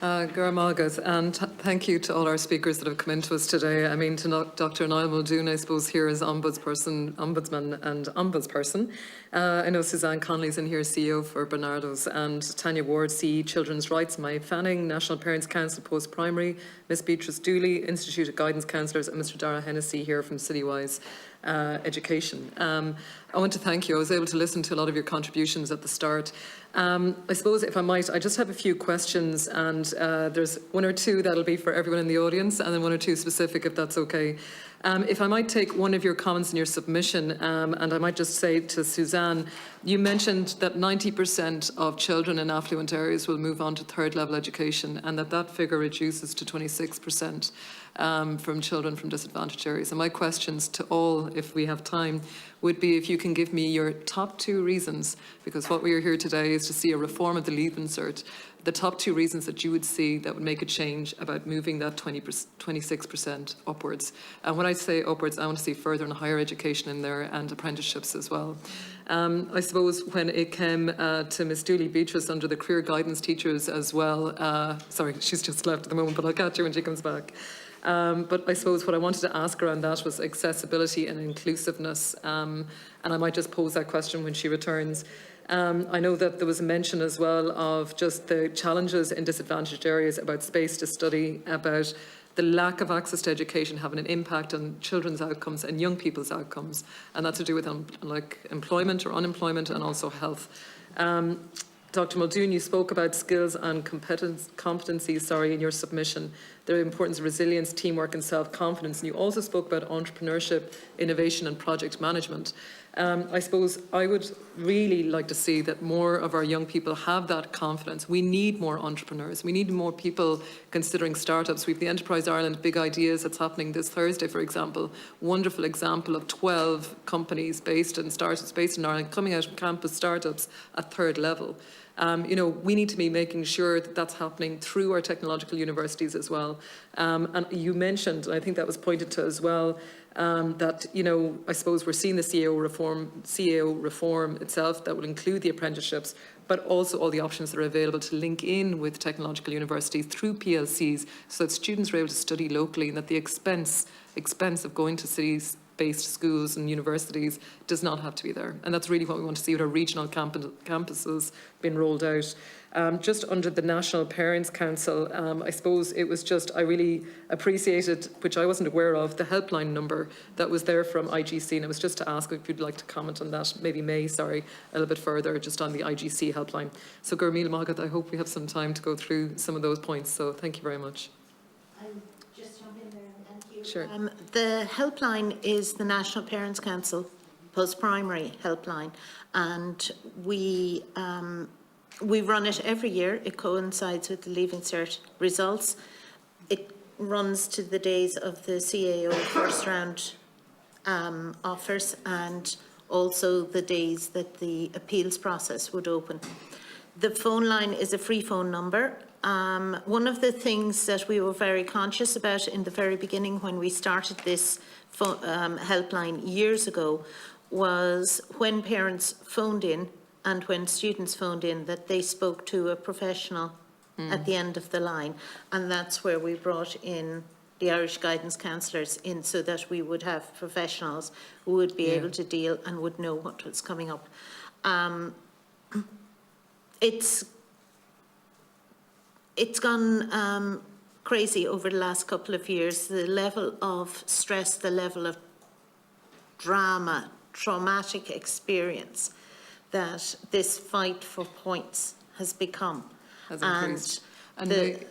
Gurmagas, and thank you to all our speakers that have come into us today. I mean, to Dr. Niall Muldoon, I suppose, here as ombudsman and ombudsperson. I know Suzanne Connolly's in here, CEO for Bernardo's, and Tanya Ward, CE Children's Rights, Mai Fanning, National Parents Council Post-Primary, Miss Beatrice Dooley, Institute of Guidance Counsellors, and Mr. Dara Hennessy here from Citywise Education. I want to thank you. I was able to listen to a lot of your contributions at the start. I suppose, if I might, I just have a few questions, and there's one or two that'll be for everyone in the audience, and then one or two specific, if that's okay. If I might take one of your comments in your submission, and I might just say to Suzanne, you mentioned that 90% of children in affluent areas will move on to third level education, and that figure reduces to 26% from children from disadvantaged areas. And my questions to all, if we have time, would be if you can give me your top 2 reasons, because what we are here today is to see a reform of the Leaving Cert, the top 2 reasons that you would see that would make a change about moving that 26% upwards. And when I say upwards, I want to see further and higher education in there and apprenticeships as well. I suppose when it came to Miss Dooley Beatrice under the career guidance teachers as well, sorry, she's just left at the moment, but I'll catch her when she comes back. But I suppose what I wanted to ask around that was accessibility and inclusiveness, and I might just pose that question when she returns. I know that there was a mention as well of just the challenges in disadvantaged areas about space to study, about the lack of access to education having an impact on children's outcomes and young people's outcomes, and that's to do with employment or unemployment and also health. Dr. Muldoon, you spoke about skills and competencies, in your submission. The importance of resilience, teamwork and self-confidence. And you also spoke about entrepreneurship, innovation and project management. I suppose I would really like to see that more of our young people have that confidence. We need more entrepreneurs. We need more people considering startups. We have the Enterprise Ireland Big Ideas that's happening this Thursday, for example. Wonderful example of 12 companies based in Ireland coming out of campus startups at third level. We need to be making sure that that's happening through our technological universities as well. And you mentioned, and I think that was pointed to as well, that, I suppose we're seeing the CAO reform itself that will include the apprenticeships, but also all the options that are available to link in with technological universities through PLCs so that students are able to study locally and that the expense of going to cities-based schools and universities does not have to be there. And that's really what we want to see with our regional campuses being rolled out. Just under the National Parents Council, I suppose it was just, I really appreciated, which I wasn't aware of, the helpline number that was there from IGC, and it was just to ask if you'd like to comment on that, maybe a little bit further, just on the IGC helpline. So Gurmil Magat, I hope we have some time to go through some of those points, so thank you very much. I'll just jump in there, and thank you. Sure. The helpline is the National Parents Council post-primary helpline, and we run it every year. It coincides with the Leaving Cert results. It runs to the days of the CAO first round offers, and also the days that the appeals process would open. The phone line is a free phone number. One of the things that we were very conscious about in the very beginning when we started this helpline years ago was when parents phoned in and when students phoned in, that they spoke to a professional at the end of the line. And that's where we brought in the Irish guidance counsellors in, so that we would have professionals who would be able to deal and would know what was coming up. It's gone crazy over the last couple of years. The level of stress, the level of drama, traumatic experience that this fight for points has become. Has increased. And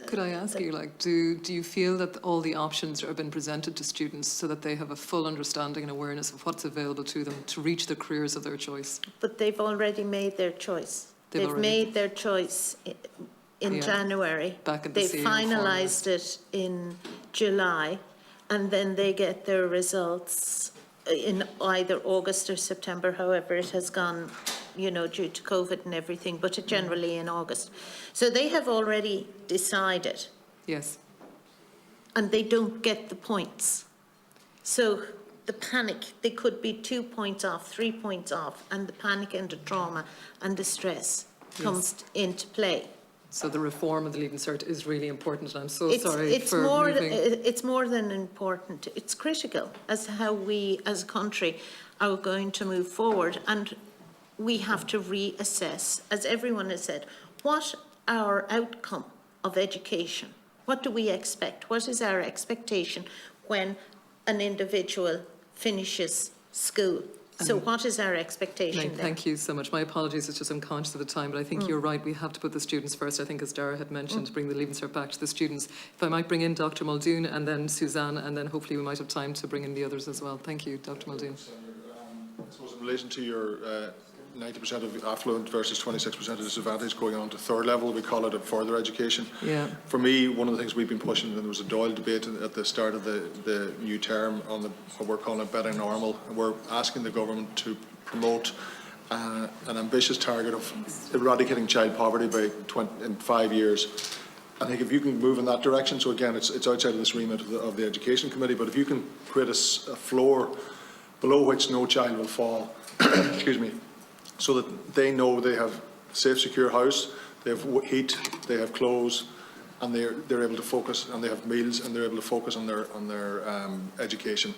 could I ask you, do you feel that all the options have been presented to students so that they have a full understanding and awareness of what's available to them to reach the careers of their choice? But they've already made their choice. They've made their choice in January. They finalised it in July, and then they get their results in either August or September, however it has gone, due to COVID and everything, but generally in August. So they have already decided. Yes. And they don't get the points. So the panic, they could be 2 points off, 3 points off, and the panic and the trauma and the stress comes into play. So the reform of the Leaving Cert is really important, and I'm so It's moving. it's more than important. It's critical as to how we, as a country, are going to move forward, and we have to reassess, as everyone has said, what our outcome of education. What do we expect? What is our expectation when an individual finishes school? So what is our expectation there? Thank you so much. My apologies, it's just I'm conscious of the time, but I think you're right. We have to put the students first. I think, as Dara had mentioned, to bring the Leaving Cert back to the students. If I might bring in Dr. Muldoon and then Suzanne, and then hopefully we might have time to bring in the others as well. Thank you, Dr. Muldoon. I suppose in relation to your 90% of affluent versus 26% of disadvantaged going on to third level, we call it a further education. Yeah. For me, one of the things we've been pushing, and there was a Doyle debate at the start of the new term on what we're calling a better normal, and we're asking the government to promote an ambitious target of eradicating child poverty in 5 years. I think if you can move in that direction, so again, it's outside of this remit of the Education Committee, but if you can create a floor below which no child will fall, excuse me, so that they know they have a safe, secure house, they have heat, they have clothes, and they're able to focus, and they have meals, and they're able to focus on their education.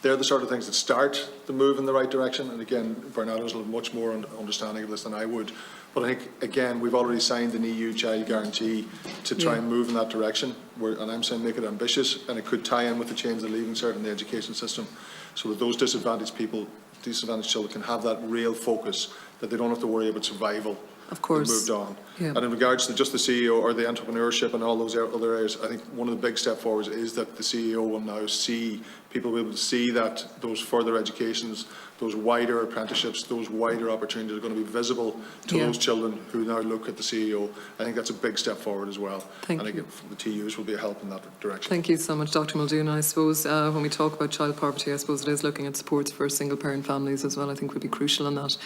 They're the sort of things that start the move in the right direction. And again, Bernardo's will have much more understanding of this than I would. But I think, again, we've already signed an EU child guarantee to try and move in that direction. And I'm saying make it ambitious, and it could tie in with the change of the Leaving Cert in the education system, so that those disadvantaged children can have that real focus, that they don't have to worry about survival. Of course. Moved on. Yeah. And in regards to just the CEO or the entrepreneurship and all those other areas, I think one of the big step forwards is that the CEO will now see, people will be able to see that those further educations, those wider apprenticeships, those wider opportunities are going to be visible to those children who now look at the CEO. I think that's a big step forward as well. Thank you. I think the TUs will be a help in that direction. Thank you so much, Dr. Muldoon. I suppose when we talk about child poverty, I suppose it is looking at supports for single parent families as well. I think would be crucial on that.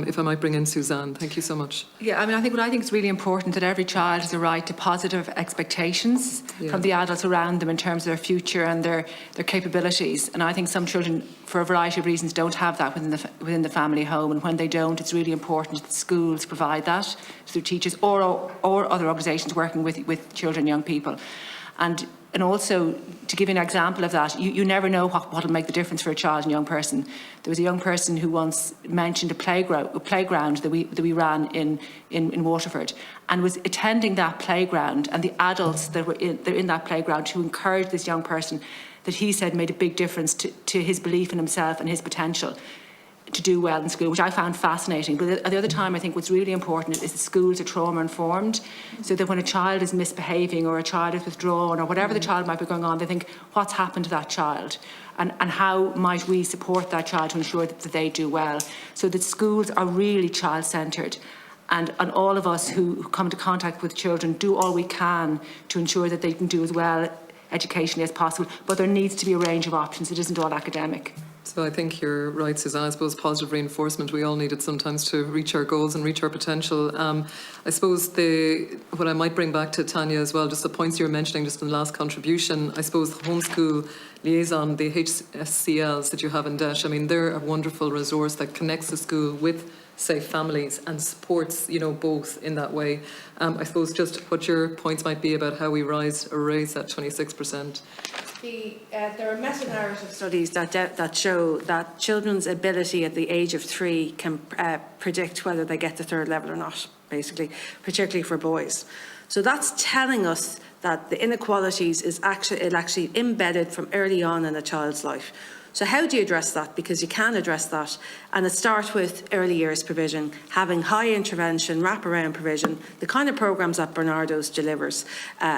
If I might bring in Suzanne, thank you so much. Yeah, I mean, I think it's really important that every child has a right to positive expectations from the adults around them in terms of their future and their capabilities. And I think some children, for a variety of reasons, don't have that within the family home. And when they don't, it's really important that schools provide that through teachers or other organisations working with children and young people. And also, to give you an example of that, you never know what will make the difference for a child and young person. There was a young person who once mentioned a playground that we ran in Waterford, and was attending that playground, and the adults that were in that playground who encouraged this young person, that he said made a big difference to his belief in himself and his potential to do well in school, which I found fascinating. But at the other time, I think what's really important is that schools are trauma informed, so that when a child is misbehaving or a child is withdrawn or whatever the child might be going on, they think, what's happened to that child? And how might we support that child to ensure that they do well? So that schools are really child-centred. And all of us who come into contact with children do all we can to ensure that they can do as well educationally as possible. But there needs to be a range of options. It isn't all academic. So I think you're right, Suzanne. I suppose positive reinforcement, we all need it sometimes to reach our goals and reach our potential. I suppose what I might bring back to Tanya as well, just the points you were mentioning just in the last contribution, I suppose the homeschool liaison, the HSCLs that you have in DESH, I mean, they're a wonderful resource that connects the school with, say, families and supports, both in that way. I suppose just what your points might be about how we raise that 26%. There are meta-narrative studies that show that children's ability at the age of 3 can predict whether they get to third level or not, basically, particularly for boys. So that's telling us that the inequalities is actually embedded from early on in a child's life. So how do you address that? Because you can address that, and it starts with early years provision, having high intervention, wraparound provision, the kind of programmes that Bernardo's delivers,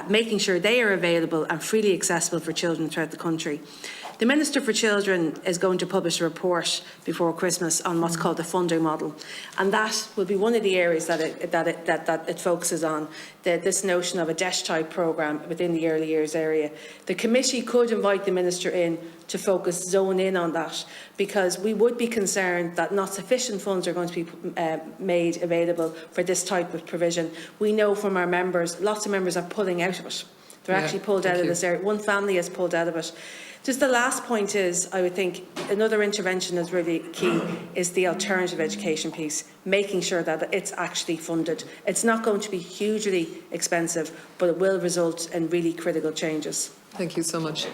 making sure they are available and freely accessible for children throughout the country. The Minister for Children is going to publish a report before Christmas on what's called the funding model, and that will be one of the areas that it focuses on, this notion of a DESH-type programme within the early years area. The committee could invite the Minister in to zone in on that, because we would be concerned that not sufficient funds are going to be made available for this type of provision. We know from our members, lots of members are pulling out of it. They're Yeah, actually pulled thank out of you. this area. One family is pulled out of it. Just the last point is, I would think another intervention that's really key is the alternative education piece, making sure that it's actually funded. It's not going to be hugely expensive, but it will result in really critical changes. Thank you so much.